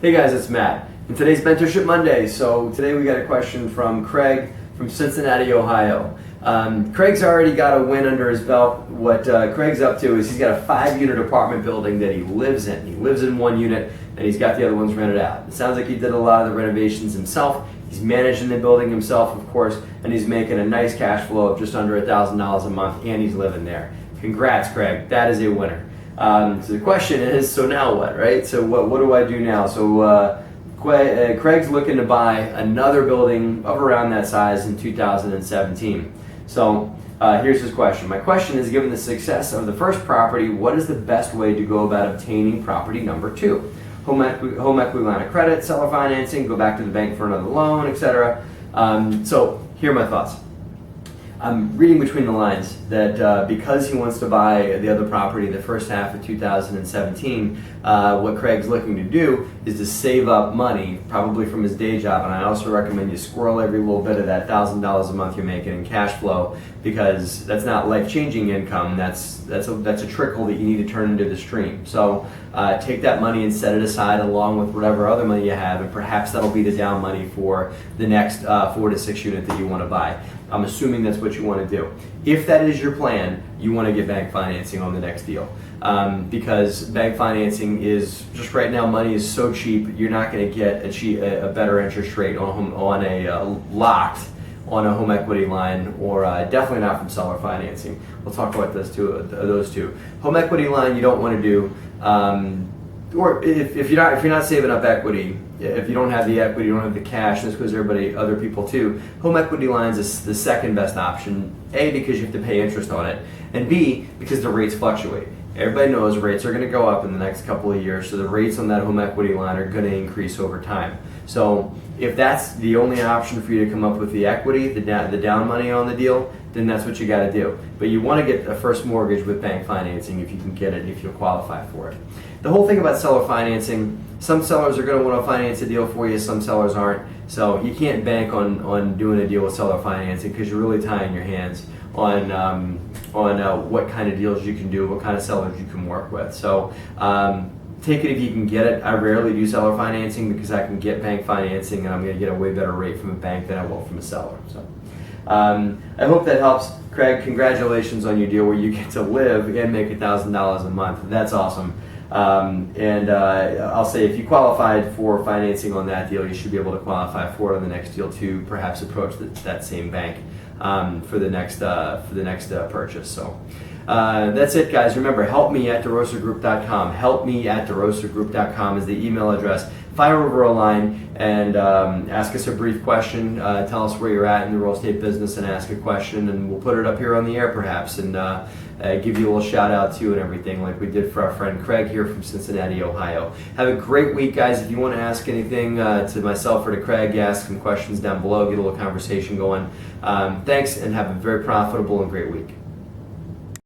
Hey guys, it's Matt. And today's Mentorship Monday. So today we got a question from Craig from Cincinnati, Ohio. Craig's already got a win under his belt. What Craig's up to is he's got a 5-unit apartment building that he lives in. He lives in one unit and he's got the other ones rented out. It sounds like he did a lot of the renovations himself. He's managing the building himself, of course, and he's making a nice cash flow of just under $1,000 a month, and he's living there. Congrats, Craig. That is a winner. So the question is, so now what, right? So what do I do now? So Craig's looking to buy another building of around that size in 2017. So here's his question. My question is, given the success of the first property, what is the best way to go about obtaining property number 2? Home equity line of credit, seller financing, go back to the bank for another loan, etc. So here are my thoughts. I'm reading between the lines that because he wants to buy the other property the first half of 2017, what Craig's looking to do is to save up money, probably from his day job, and I also recommend you squirrel every little bit of that $1,000 a month you're making in cash flow, because that's not life-changing income. That's a trickle that you need to turn into the stream. So take that money and set it aside along with whatever other money you have, and perhaps that'll be the down money for the next 4 to 6 unit that you want to buy. I'm assuming that's what you want to do. If that is your plan, you want to get bank financing on the next deal. Because bank financing is, just right now, money is so cheap, you're not going to get a better interest rate on locked on a home equity line, or definitely not from seller financing. We'll talk about those two. Home equity line you don't want to do, or if you're not saving up equity. If you don't have the equity, you don't have the cash, and this goes to other people too, home equity lines is the second best option. A, because you have to pay interest on it, and B, because the rates fluctuate. Everybody knows rates are going to go up in the next couple of years, so the rates on that home equity line are going to increase over time. So if that's the only option for you to come up with the equity, the down money on the deal, then that's what you got to do. But you want to get a first mortgage with bank financing if you can get it, if you'll qualify for it. The whole thing about seller financing, some sellers are going to want to finance a deal for you, some sellers aren't. So you can't bank on doing a deal with seller financing, because you're really tying your hands on what kind of deals you can do, what kind of sellers you can work with. So take it if you can get it. I rarely do seller financing because I can get bank financing, and I'm going to get a way better rate from a bank than I will from a seller. So I hope that helps. Craig, congratulations on your deal where you get to live and make $1,000 a month. That's awesome. I'll say, if you qualified for financing on that deal, you should be able to qualify for it on the next deal too. Perhaps approach that same bank for the next purchase. So that's it, guys. Remember, helpme@DeRosaGroup.com. Helpme@DeRosaGroup.com is the email address. Fire over a line and ask us a brief question. Tell us where you're at in the real estate business and ask a question, and we'll put it up here on the air perhaps, and give you a little shout out too and everything, like we did for our friend Craig here from Cincinnati, Ohio. Have a great week, guys. If you want to ask anything to myself or to Craig, ask some questions down below, get a little conversation going. Thanks, and have a very profitable and great week.